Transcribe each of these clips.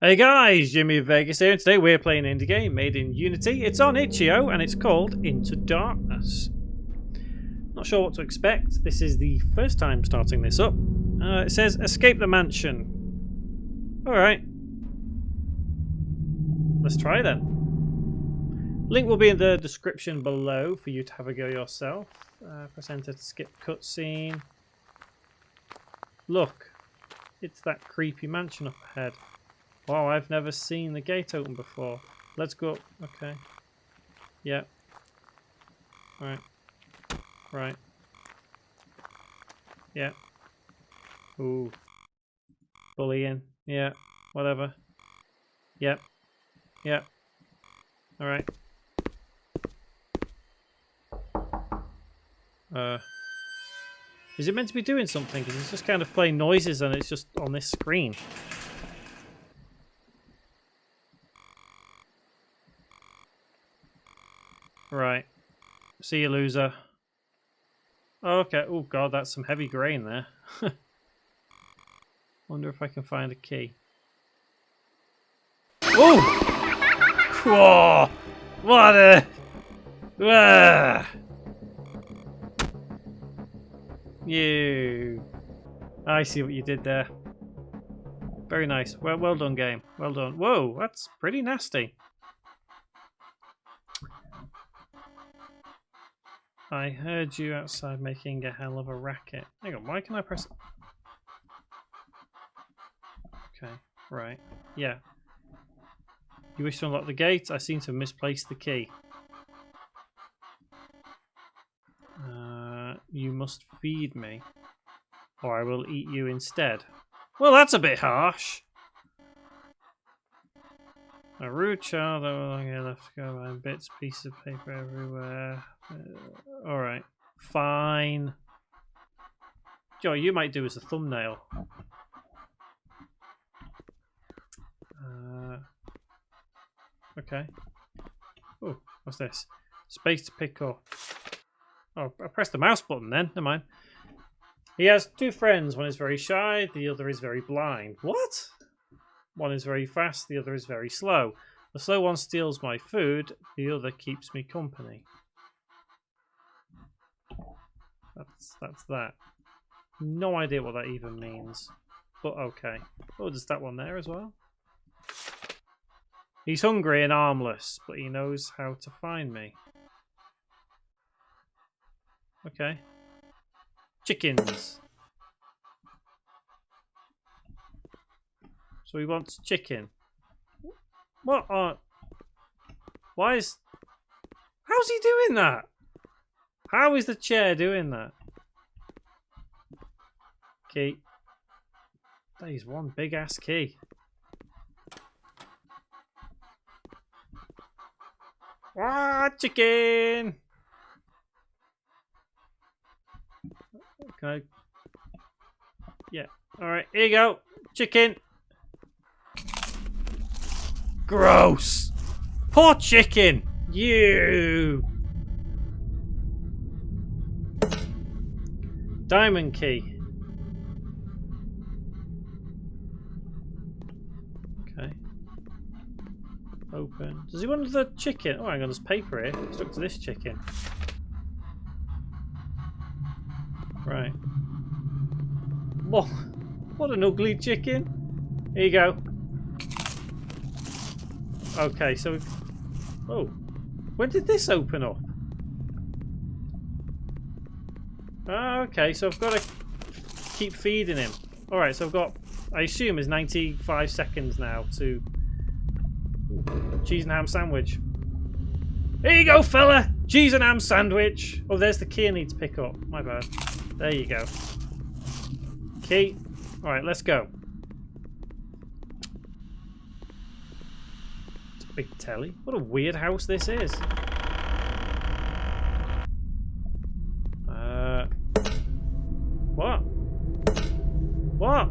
Hey guys, Jimmy of Vegas here, and today we're playing an indie game made in Unity. It's on itch.io and it's called Into Darkness. Not sure what to expect. This is the first time starting this up. It says escape the mansion. Alright. Let's try then. Link will be in the description below for you to have a go yourself. Press enter to skip cutscene. Look, it's that creepy mansion up ahead. Wow, I've never seen the gate open before. Let's go up. Okay. Yep. Right. Right. Yeah. Ooh. Bullying. Yeah. Whatever. Yep. Yep. Alright. Is it meant to be doing something? Because it's just kind of playing noises and it's just on this screen. Right. See you, loser. Oh, okay. Oh, God, that's some heavy grain there. Wonder if I can find a key. Oh! Whoa! What a... Ah! You. I see what you did there. Very nice. Well done, game. Well done. Whoa, that's pretty nasty. I heard you outside making a hell of a racket. Hang on, why can I press... Okay, right. Yeah. You wish to unlock the gate? I seem to have misplaced the key. You must feed me, or I will eat you instead. Well, that's a bit harsh. A rude child, I left to go by bits, pieces of paper everywhere. Alright, fine. Joe, you might do as a thumbnail. Okay. Oh, what's this? Space to pick up. Oh, I pressed the mouse button then. Never mind. He has two friends. One is very shy, the other is very blind. What? One is very fast, the other is very slow. The slow one steals my food, the other keeps me company. That's that. No idea what that even means. But okay. Oh, there's that one there as well. He's hungry and armless, but he knows how to find me. Okay. Chickens. So he wants chicken. What are... Why is... How's he doing that? How is the chair doing that? Key. That is one big ass key. Ah, chicken! Okay. Yeah. Alright, here you go. Chicken. Gross! Poor chicken! You! Diamond key. Okay. Open. Does he want the chicken? Oh, hang on, there's paper here. Stuck to this chicken. Right. Whoa. What an ugly chicken. Here you go. Okay, so... Oh. When did this open up? Ah, okay, so I've got to keep feeding him. Alright, so I've got... I assume it's 95 seconds now to... Cheese and ham sandwich. Here you go, fella! Cheese and ham sandwich! Oh, there's the key I need to pick up. My bad. There you go. Key. Alright, let's go. It's a big telly. What a weird house this is. What? What?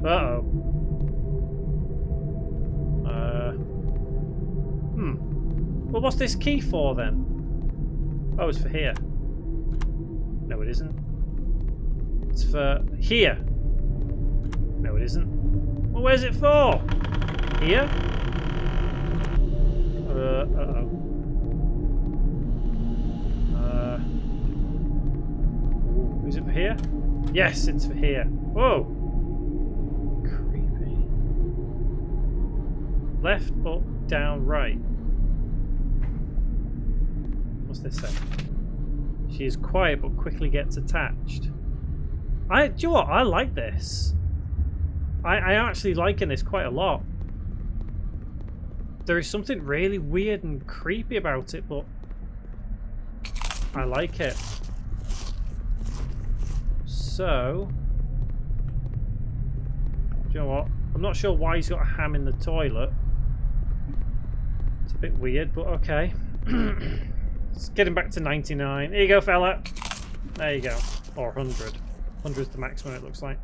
Uh-oh. Well, what's this key for then? Oh, it's for here. No, it isn't. It's for here. No, it isn't. Well, where's it for? Here? Uh-oh. Ooh, is it for here? Yes, it's for here. Whoa! Creepy. Left, up, down, right. What's this say? She is quiet but quickly gets attached. Do you know what? I like this. I am actually liking this quite a lot. There is something really weird and creepy about it, but I like it. So, do you know what? I'm not sure why he's got a ham in the toilet. It's a bit weird, but okay. Let's get him back to 99. Here you go, fella. There you go. Or 100. 100 is the maximum, it looks like.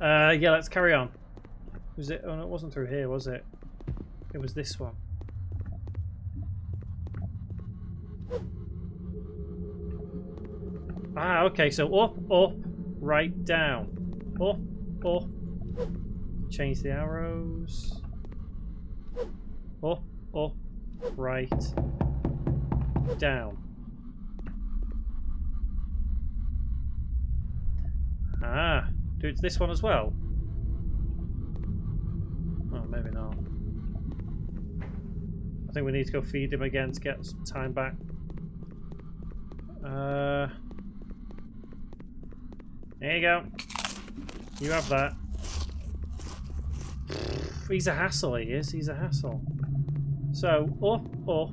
Yeah, let's carry on. Was it? Oh no, it wasn't through here, was it? It was this one. Ah, okay, so up, up, right, down. Up, up. Change the arrows. Up, up, right, down. Ah, do it to this one as well? Oh, maybe not. I think we need to go feed him again to get some time back. There you go. You have that. He's a hassle, he is. He's a hassle. So, up, up,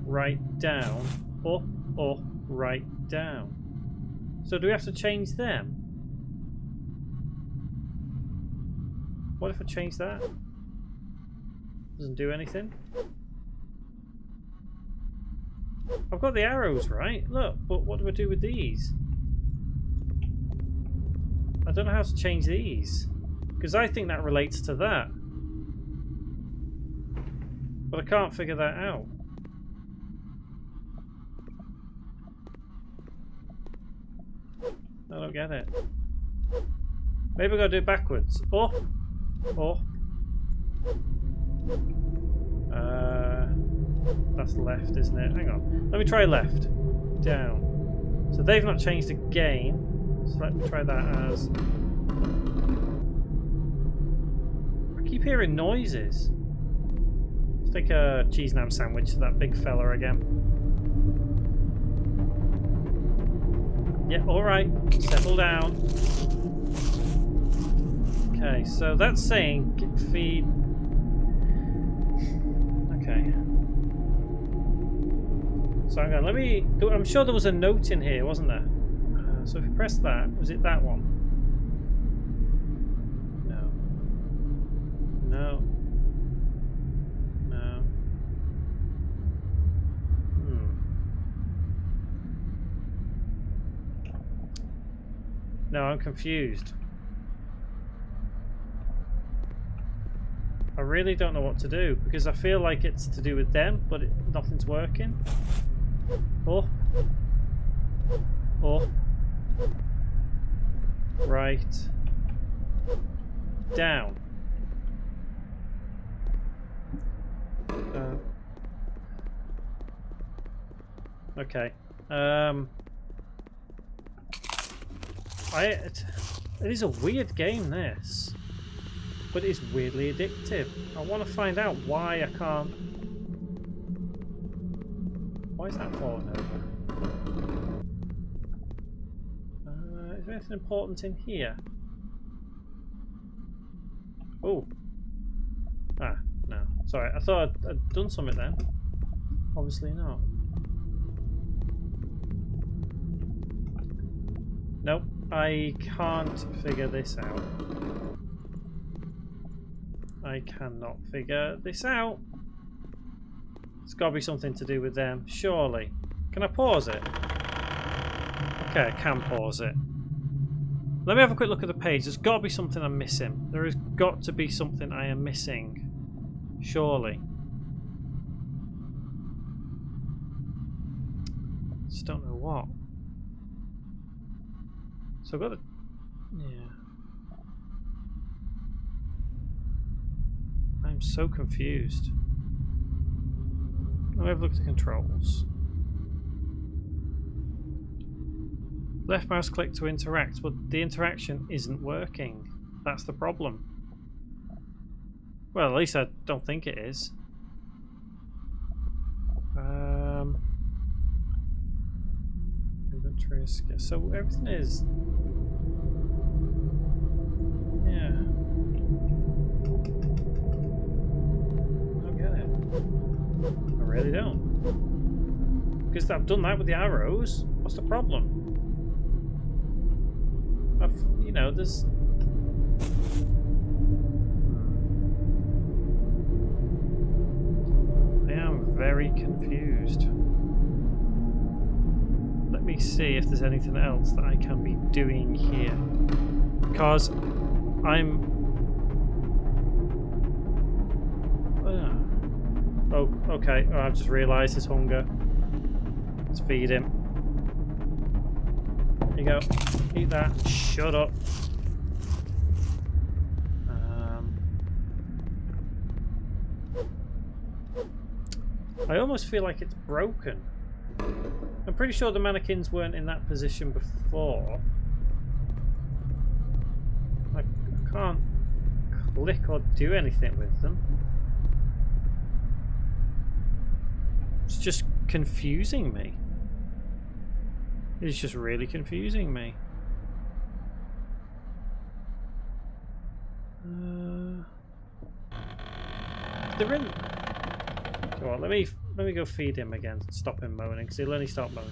right, down. Up, up, right, down. So do we have to change them? What if I change that? Doesn't do anything. I've got the arrows, right? Look, but what do I do with these? I don't know how to change these. Because I think that relates to that. But I can't figure that out. I don't get it. Maybe I've got to do it backwards. Up. Up. That's left, isn't it? Hang on. Let me try left. Down. So they've not changed again. So let me try that as... I keep hearing noises. Let's take a cheese and ham sandwich to that big fella again. Yeah, alright. Settle down. Okay, so that's saying feed... Okay. So hang on, let me... I'm sure there was a note in here, wasn't there? So if you press that, was it that one? No. No. No. No, I'm confused. I really don't know what to do because I feel like it's to do with them, but nothing's working. Oh. Oh. Right. Down. Okay. It is a weird game, this. But it's weirdly addictive. I want to find out why I can't... Why is that falling over? Is there anything important in here? Oh. Ah, no. Sorry, I thought I'd done something then. Obviously not. Nope, I can't figure this out. I cannot figure this out. It's got to be something to do with them, surely. Can I pause it? Okay, I can pause it. Let me have a quick look at the page. There's got to be something I'm missing. There has got to be something I am missing. Surely. Just don't know what. So I've got to... Yeah. I'm so confused. Let me have a look at the controls. Left mouse click to interact, but the interaction isn't working. That's the problem. Well, at least I don't think it is. Inventory escape. So everything is. Yeah. I don't get it. I really don't. Because I've done that with the arrows. What's the problem? You know, there's. I am very confused. Let me see if there's anything else that I can be doing here. Because I'm. Oh, okay. Oh, I've just realised his hunger. Let's feed him. Here you go. Eat that. Shut up. I almost feel like it's broken. I'm pretty sure the mannequins weren't in that position before. I can't click or do anything with them. It's just confusing me. It's just really confusing me. They're in. So what, let me go feed him again. Stop him moaning, because he'll only start moaning.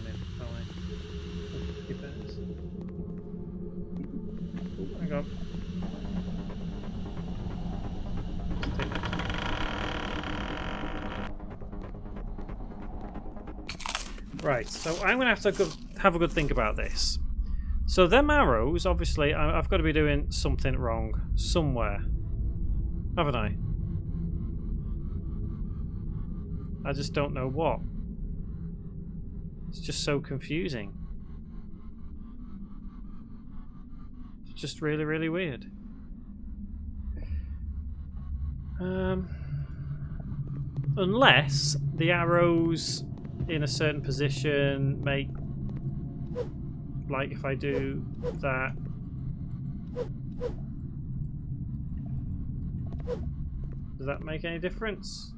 Hang on. Right, so I'm going to have a good think about this. So them arrows, obviously, I've got to be doing something wrong somewhere, haven't I? I just don't know what. It's just so confusing. It's just really, really weird. Unless the arrows in a certain position make, like if I do that, does that make any difference?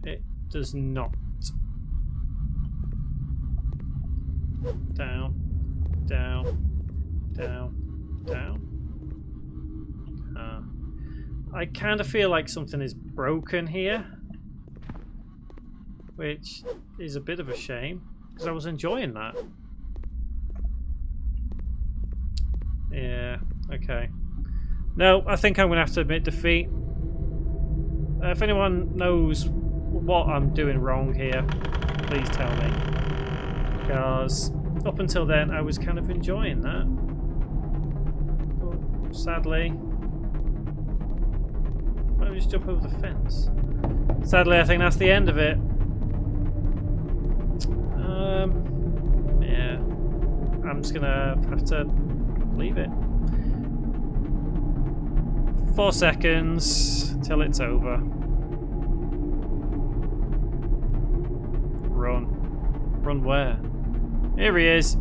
It does not. Down, down, down, down. I kind of feel like something is broken here, which is a bit of a shame because I was enjoying that. Yeah, okay. No, I think I'm going to have to admit defeat. If anyone knows what I'm doing wrong here, please tell me. Because up until then, I was kind of enjoying that. But sadly... Why don't we just jump over the fence? Sadly, I think that's the end of it. Yeah. I'm just gonna have to leave it. 4 seconds till it's over. Run. Run where? Here he is.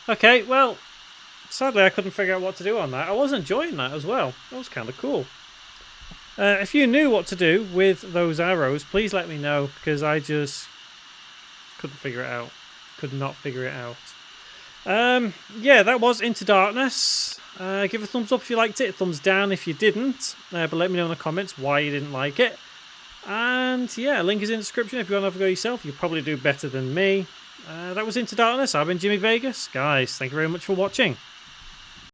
Okay, well, sadly I couldn't figure out what to do on that. I was enjoying that as well. That was kind of cool. If you knew what to do with those arrows, please let me know, because I just couldn't figure it out. Could not figure it out. Yeah, that was Into Darkness. Give a thumbs up if you liked it, a thumbs down if you didn't. But let me know in the comments why you didn't like it. And yeah, link is in the description if you want to have a go yourself. You'll probably do better than me. That was Into Darkness. I've been Jimmy Vegas. Guys, thank you very much for watching.